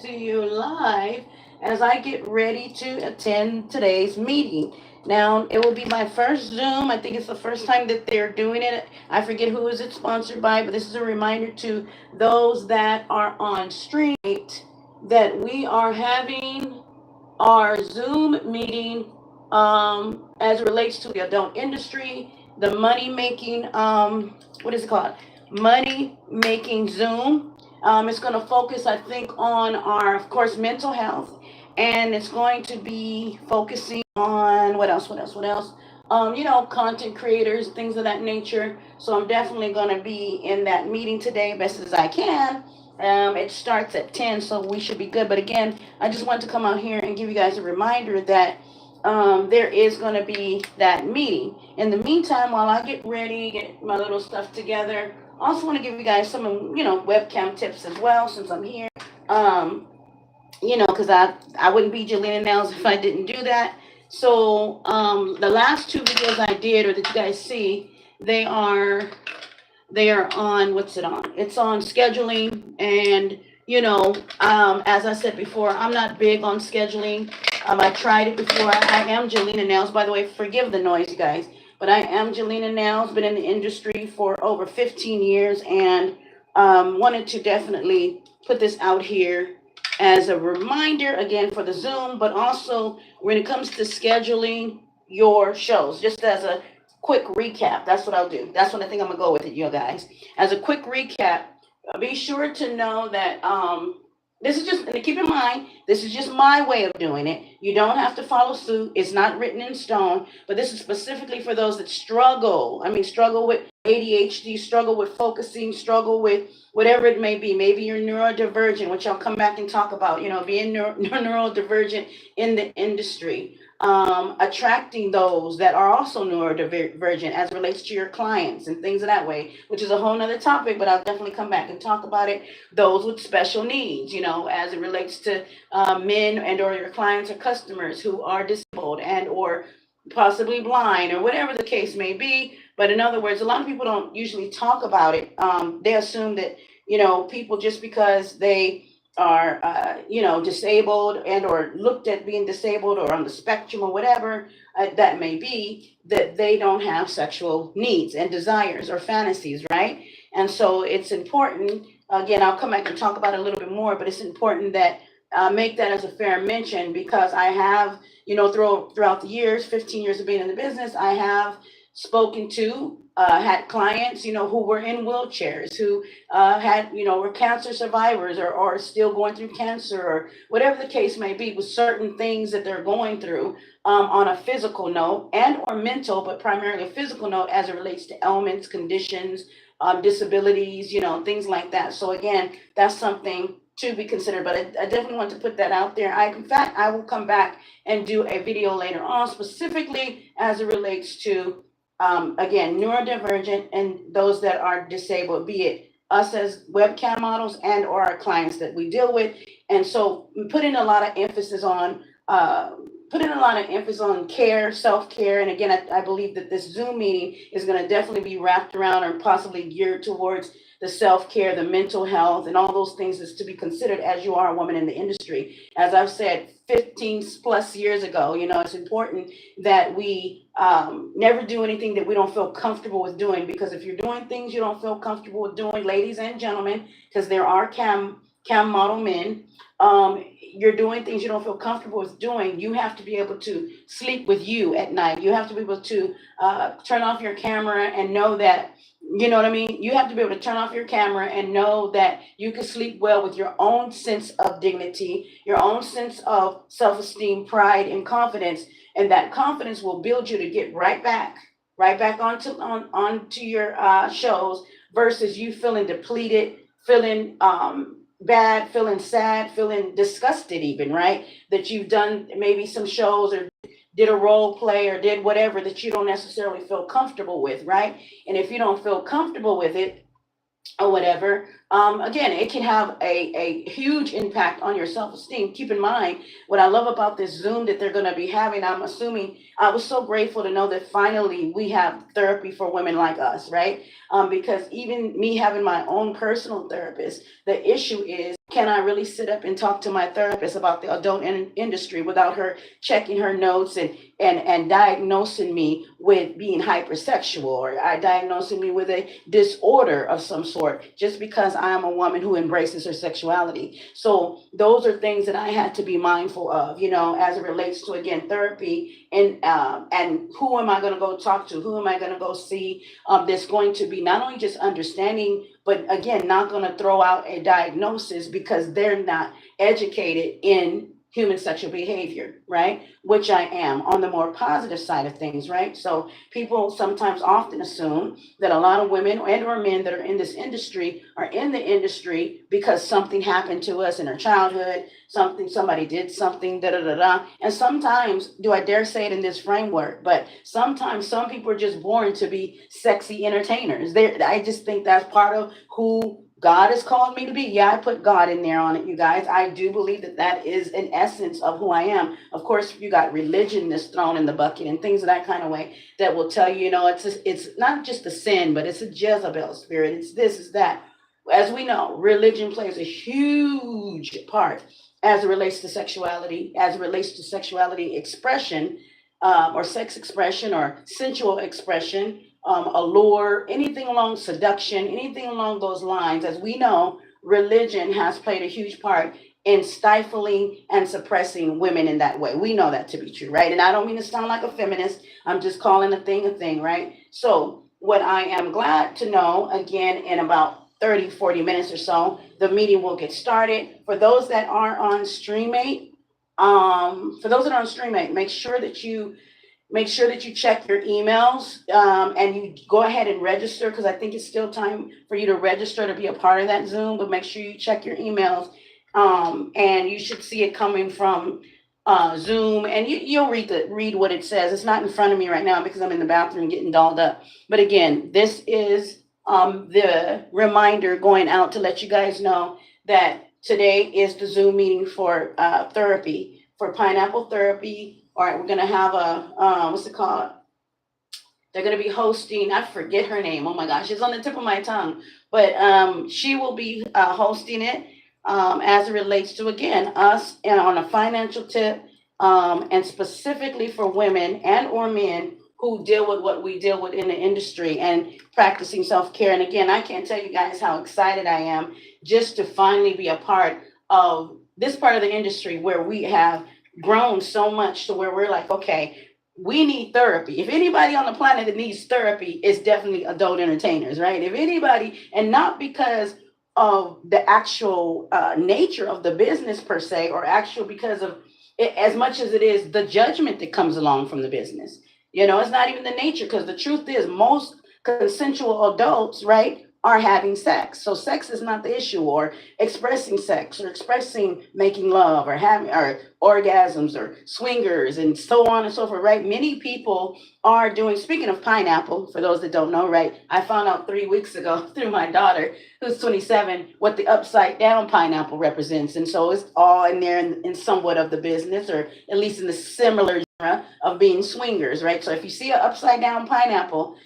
To you live as I get ready to attend today's meeting. Now, it will be my first Zoom. I think it's the first time that they're doing it. I forget who is it sponsored by, but this is a reminder to those that are on stream that we are having our Zoom meeting as it relates to the adult industry, the money making, what is it called? Money making Zoom. It's going to focus, I think, on our, of course, mental health. And it's going to be focusing on what else, what else, what else? Content creators, things of that nature. So I'm definitely going to be in that meeting today, best as I can. It starts at 10, so we should be good. But again, I just want to come out here and give you guys a reminder that there is going to be that meeting. In the meantime, while I get ready, get my little stuff together, I also want to give you guys some, webcam tips as well since I'm here. Um, because I wouldn't be Jelena Nails if I didn't do that. So the last two videos I did, or that you guys see, they are they are on, what's it on? It's on scheduling. And, as I said before, I'm not big on scheduling. I tried it before. I am Jelena Nails. By the way, forgive the noise, you guys. But I am Jelena Nails, been in the industry for over 15 years and wanted to definitely put this out here as a reminder, again, for the Zoom, but also when it comes to scheduling your shows, just as a quick recap. That's what I'll do. That's what I think I'm gonna go with it, you guys. As a quick recap, be sure to know that this is just, and keep in mind, this is just my way of doing it. You don't have to follow suit. It's not written in stone, but this is specifically for those that struggle. I mean, struggle with ADHD, struggle with focusing, struggle with whatever it may be. Maybe you're neurodivergent, which I'll come back and talk about, being neurodivergent in the industry. Attracting those that are also neurodivergent as it relates to your clients and things of that way, which is a whole nother topic, but I'll definitely come back and talk about it. Those with special needs, as it relates to men and or your clients or customers who are disabled and or possibly blind or whatever the case may be. But in other words, a lot of people don't usually talk about it. They assume that, people just because they are disabled and or looked at being disabled or on the spectrum or whatever that may be, that they don't have sexual needs and desires or fantasies, right? And so it's important, again, I'll come back and talk about it a little bit more, but it's important that make that as a fair mention, because I have, throughout the years, 15 years of being in the business, I have spoken to, had clients, who were in wheelchairs, who had, were cancer survivors or still going through cancer or whatever the case may be, with certain things that they're going through on a physical note and or mental, but primarily a physical note as it relates to ailments, conditions, disabilities, things like that. So again, that's something to be considered, but I definitely want to put that out there. In fact, I will come back and do a video later on specifically as it relates to again, neurodivergent and those that are disabled, be it us as webcam models and or our clients that we deal with. And so putting a lot of emphasis on care, self-care. And again, I believe that this Zoom meeting is going to definitely be wrapped around or possibly geared towards the self-care, the mental health, and all those things is to be considered as you are a woman in the industry. As I've said 15 plus years ago, it's important that we never do anything that we don't feel comfortable with doing, because if you're doing things you don't feel comfortable with doing, ladies and gentlemen, because there are cam model men, you're doing things you don't feel comfortable with doing, you have to be able to sleep with you at night. You have to be able to turn off your camera and know that, you know what I mean? You have to be able to turn off your camera and know that you can sleep well with your own sense of dignity, your own sense of self-esteem, pride, and confidence. And that confidence will build you to get right back onto your shows, versus you feeling depleted, feeling bad, feeling sad, feeling disgusted even, right? That you've done maybe some shows or did a role play or did whatever that you don't necessarily feel comfortable with, right? And if you don't feel comfortable with it or whatever, again, it can have a huge impact on your self-esteem. Keep in mind, what I love about this Zoom that they're going to be having, I'm assuming, I was so grateful to know that finally we have therapy for women like us, right? Because even me having my own personal therapist, the issue is, can I really sit up and talk to my therapist about the adult industry without her checking her notes and diagnosing me with being hypersexual, or diagnosing me with a disorder of some sort just because I am a woman who embraces her sexuality? So those are things that I had to be mindful of, as it relates to, again, therapy, and who am I going to go talk to? Who am I going to go see? That's going to be not only just understanding, but again, not going to throw out a diagnosis because they're not educated in human sexual behavior, right? Which I am on the more positive side of things, right? So people sometimes often assume that a lot of women and or men that are in this industry are in the industry because something happened to us in our childhood, somebody did something, da da da da. And sometimes, do I dare say it in this framework, but sometimes some people are just born to be sexy entertainers. I just think that's part of who God has called me to be. Yeah, I put God in there on it, you guys. I do believe that that is an essence of who I am. Of course, you got religion that's thrown in the bucket and things of that kind of way that will tell you, it's not just a sin, but it's a Jezebel spirit. It's this, it's that. As we know, religion plays a huge part as it relates to sexuality, as it relates to sexuality expression, or sex expression or sensual expression, allure, anything along seduction, anything along those lines. As we know, religion has played a huge part in stifling and suppressing women in that way. We know that to be true, right? And I don't mean to sound like a feminist. I'm just calling a thing, right? So what I am glad to know, again, in about 30, 40 minutes or so, the meeting will get started. For those that are on StreamMate, make sure that you check your emails, and you go ahead and register, because I think it's still time for you to register to be a part of that Zoom. But make sure you check your emails, and you should see it coming from Zoom, and you'll read what it says. It's not in front of me right now because I'm in the bathroom getting dolled up. But again, this is the reminder going out to let you guys know that today is the Zoom meeting for therapy, for Pineapple Therapy. All right, we're going to have what's it called? They're going to be hosting, I forget her name. Oh my gosh, it's on the tip of my tongue. But she will be hosting it as it relates to, again, us, and on a financial tip, and specifically for women and or men who deal with what we deal with in the industry and practicing self-care. And again, I can't tell you guys how excited I am just to finally be a part of this part of the industry where we have grown so much to where we're like, okay, we need therapy. If anybody on the planet that needs therapy, it's definitely adult entertainers, right? If anybody, and not because of the actual nature of the business per se, or actual because of it, as much as it is the judgment that comes along from the business. It's not even the nature, because the truth is most consensual adults, right, are having sex. So sex is not the issue, or expressing sex, or expressing making love, or having or orgasms, or swingers, and so on and so forth, right? Many people are doing, speaking of pineapple, for those that don't know, right, I found out 3 weeks ago through my daughter, who's 27, what the upside down pineapple represents. And so it's all in there in somewhat of the business, or at least in the similar genre of being swingers, right? So if you see an upside down pineapple,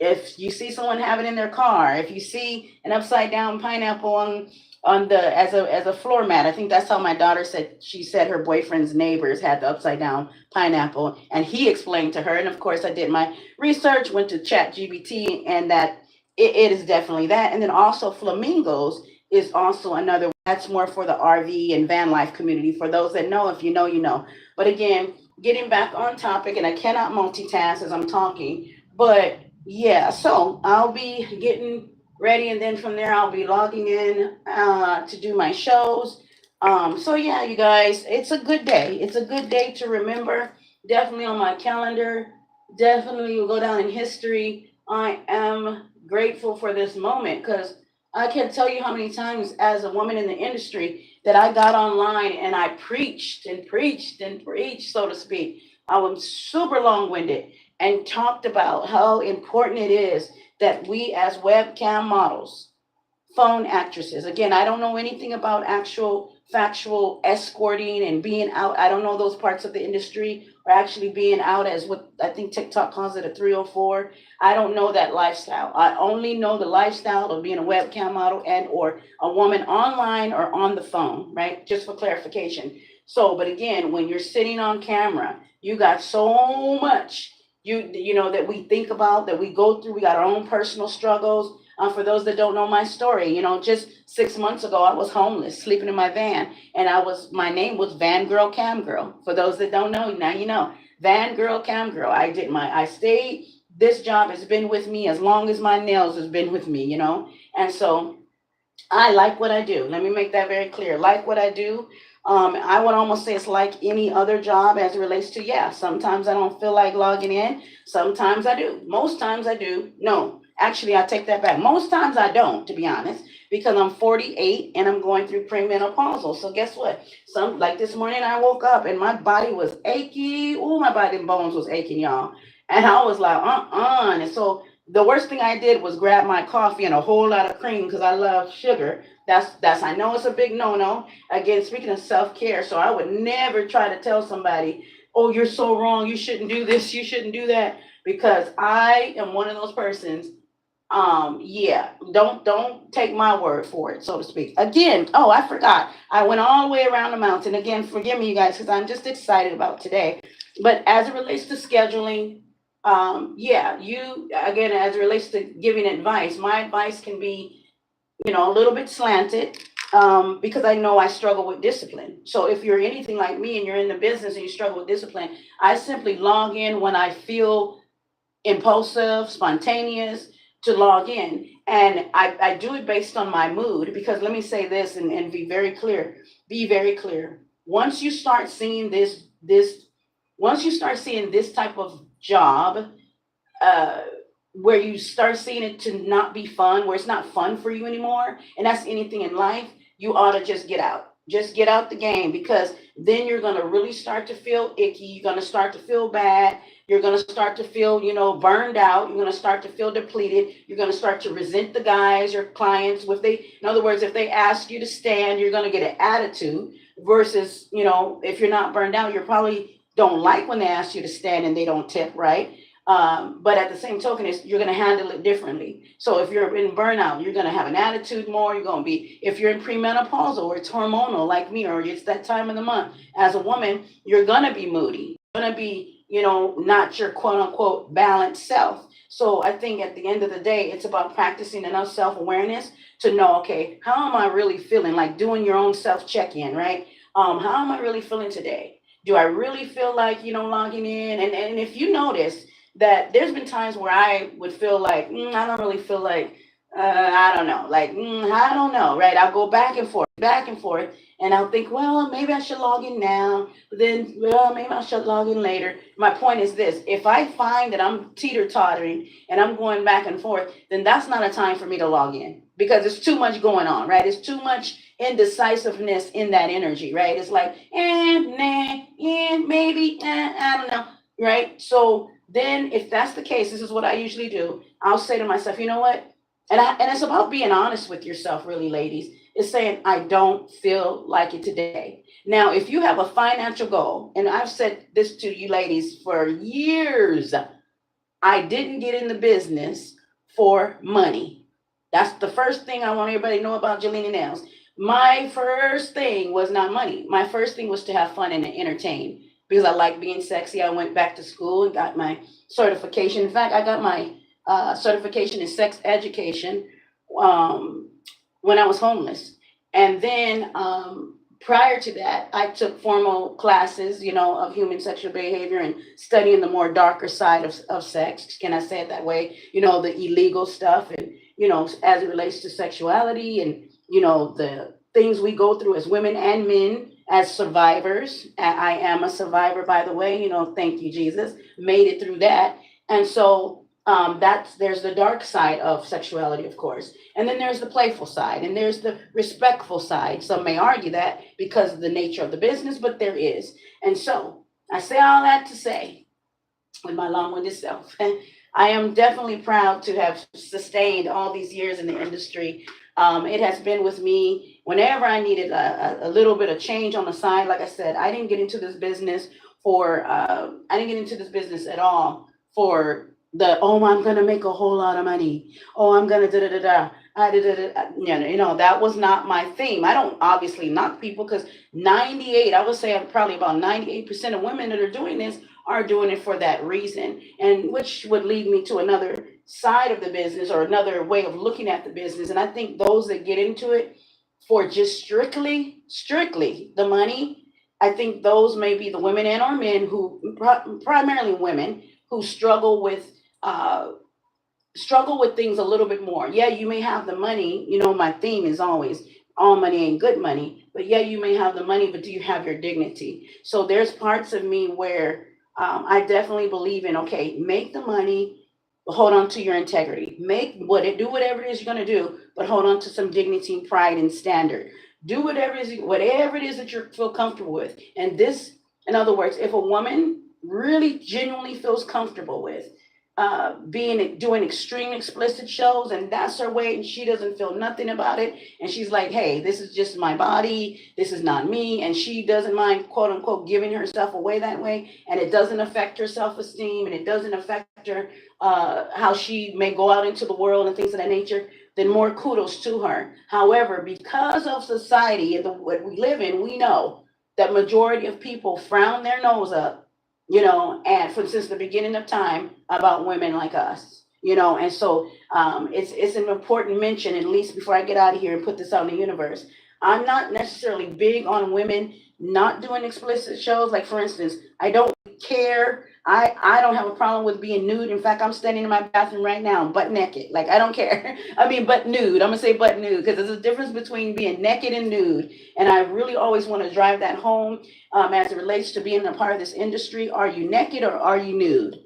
if you see someone have it in their car, if you see an upside down pineapple on the as a floor mat, I think that's how my daughter said. She said her boyfriend's neighbors had the upside down pineapple, and he explained to her. And of course, I did my research, went to ChatGPT, and that it is definitely that. And then also flamingos is also another. That's more for the RV and van life community. For those that know, if you know, you know. But again, getting back on topic, and I cannot multitask as I'm talking, but yeah, so I'll be getting ready, and then from there I'll be logging in to do my shows. So yeah, you guys, it's a good day. It's a good day to remember. Definitely on my calendar. Definitely will go down in history. I am grateful for this moment, because I can't tell you how many times as a woman in the industry that I got online and I preached and preached and preached, so to speak. I was super long-winded and talked about how important it is that we as webcam models, phone actresses, again, I don't know anything about actual factual escorting and being out. I don't know those parts of the industry, or actually being out as what I think TikTok calls it, a 304. I don't know that lifestyle. I only know the lifestyle of being a webcam model and or a woman online or on the phone, right? Just for clarification. So, but again, when you're sitting on camera, you got so much you know that we think about, that we go through. We got our own personal struggles. For those that don't know my story, just 6 months ago, I was homeless, sleeping in my van, and my name was Van Girl Cam Girl. For those that don't know, now you know, Van Girl Cam Girl. I stayed. This job has been with me as long as my nails has been with me, and so I like what I do. Let me make that very clear. Like what I do. I would almost say it's like any other job as it relates to, yeah, sometimes I don't feel like logging in. Sometimes I do. Most times I do. No, actually, I take that back. Most times I don't, to be honest, because I'm 48 and I'm going through premenopausal. So guess what? Like this morning, I woke up and my body was achy. Oh, my body and bones was aching, y'all. And I was like, And so the worst thing I did was grab my coffee and a whole lot of cream because I love sugar. That's I know it's a big no-no. Again, speaking of self-care, so I would never try to tell somebody, oh, you're so wrong, you shouldn't do this, you shouldn't do that, because I am one of those persons. Yeah, don't take my word for it, so to speak. Again, oh, I forgot. I went all the way around the mountain. Again, forgive me, you guys, because I'm just excited about today. But as it relates to scheduling, yeah, you again, as it relates to giving advice, my advice can be, a little bit slanted, because I know I struggle with discipline. So if you're anything like me and you're in the business and you struggle with discipline, I simply log in when I feel impulsive, spontaneous to log in. And I do it based on my mood, because let me say this and be very clear. Be very clear. Once you start seeing once you start seeing this type of job, uh, where you start seeing it to not be fun, where it's not fun for you anymore, and that's anything in life, you ought to just get out. Just get out the game, because then you're going to really start to feel icky. You're going to start to feel bad. You're going to start to feel, burned out. You're going to start to feel depleted. You're going to start to resent the guys, your clients. In other words, if they ask you to stand, you're going to get an attitude versus, if you're not burned out, you probably don't like when they ask you to stand and they don't tip, right? But at the same token, you're going to handle it differently. So if you're in burnout, you're going to have an attitude more. You're going to be, if you're in premenopausal or it's hormonal like me, or it's that time of the month, as a woman, you're going to be moody. You're going to be, not your quote unquote balanced self. So I think at the end of the day, it's about practicing enough self-awareness to know, okay, how am I really feeling? Like doing your own self check-in, right? How am I really feeling today? Do I really feel like, logging in? And if you notice, that there's been times where I would feel like, I don't really feel like, I don't know, like, I don't know, right? I'll go back and forth, and I'll think, well, maybe I should log in now, but then, well, maybe I should log in later. My point is this: if I find that I'm teeter-tottering and I'm going back and forth, then that's not a time for me to log in, because there's too much going on, right? It's too much indecisiveness in that energy, right? It's like, maybe, I don't know, right? So then if that's the case, this is what I usually do. I'll say to myself, you know what? And it's about being honest with yourself, really, ladies. It's saying, I don't feel like it today. Now, if you have a financial goal, and I've said this to you ladies for years, I didn't get in the business for money. That's the first thing I want everybody to know about Jelena Nails. My first thing was not money. My first thing was to have fun and entertain, because I like being sexy. I went back to school and got my certification. In fact, I got my certification in sex education when I was homeless. And then prior to that, I took formal classes, of human sexual behavior and studying the more darker side of sex. Can I say it that way? The illegal stuff, and, as it relates to sexuality, and, the things we go through as women and men as survivors. I am a survivor, by the way, thank you, Jesus, made it through that. And so there's the dark side of sexuality, of course. And then there's the playful side, and there's the respectful side. Some may argue that because of the nature of the business, but there is. And so I say all that to say, with my long-winded self, I am definitely proud to have sustained all these years in the industry. It has been with me whenever I needed a little bit of change on the side, like I said, I didn't get into this business I didn't get into this business at all for oh, I'm going to make a whole lot of money. Oh, I'm going to da da da da. That was not my theme. I don't obviously knock people because I would say probably about 98% of women that are doing this are doing it for that reason. And which would lead me to another side of the business or another way of looking at the business. And I think those that get into it for just strictly the money, I think those may be the women and or men who primarily women who uh, struggle with things a little bit more. Yeah, you may have the money. My theme is always all money ain't good money. But yeah, you may have the money, but do you have your dignity? So there's parts of me where I definitely believe in, okay, make the money, but hold on to your integrity. Do whatever it is you're gonna do, but hold on to some dignity, pride, and standard. Do whatever it is that you feel comfortable with. And this, in other words, if a woman really genuinely feels comfortable with doing extreme explicit shows and that's her way and she doesn't feel nothing about it and she's like, hey, this is just my body, this is not me, and she doesn't mind quote unquote giving herself away that way, and it doesn't affect her self-esteem and it doesn't affect her how she may go out into the world and things of that nature, then more kudos to her. However, because of society and what we live in, we know that majority of people frown their nose up, and since the beginning of time about women like us, and so it's an important mention, at least before I get out of here and put this out in the universe. I'm not necessarily big on women not doing explicit shows. Like, for instance, I don't care. I don't have a problem with being nude. In fact, I'm standing in my bathroom right now, butt naked. Like, I don't care. I mean, butt nude. I'm gonna say butt nude because there's a difference between being naked and nude. And I really always want to drive that home as it relates to being a part of this industry. Are you naked or are you nude?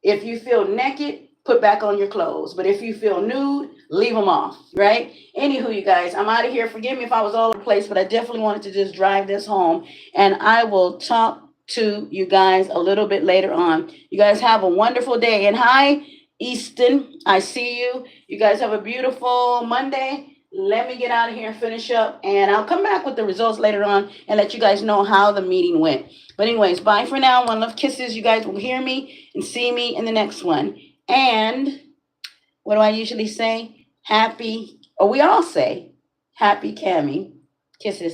If you feel naked, put back on your clothes. But if you feel nude, leave them off, right? Anywho, you guys, I'm out of here. Forgive me if I was all over the place, but I definitely wanted to just drive this home. And I will talk to you guys a little bit later on. You guys have a wonderful day. And hi, Easton, I see you. You guys have a beautiful Monday. Let me get out of here and finish up, and I'll come back with the results later on and let you guys know how the meeting went. But anyways, bye for now. One love, kisses. You guys will hear me and see me in the next one. And what do I usually say? We all say happy Camming. Kisses.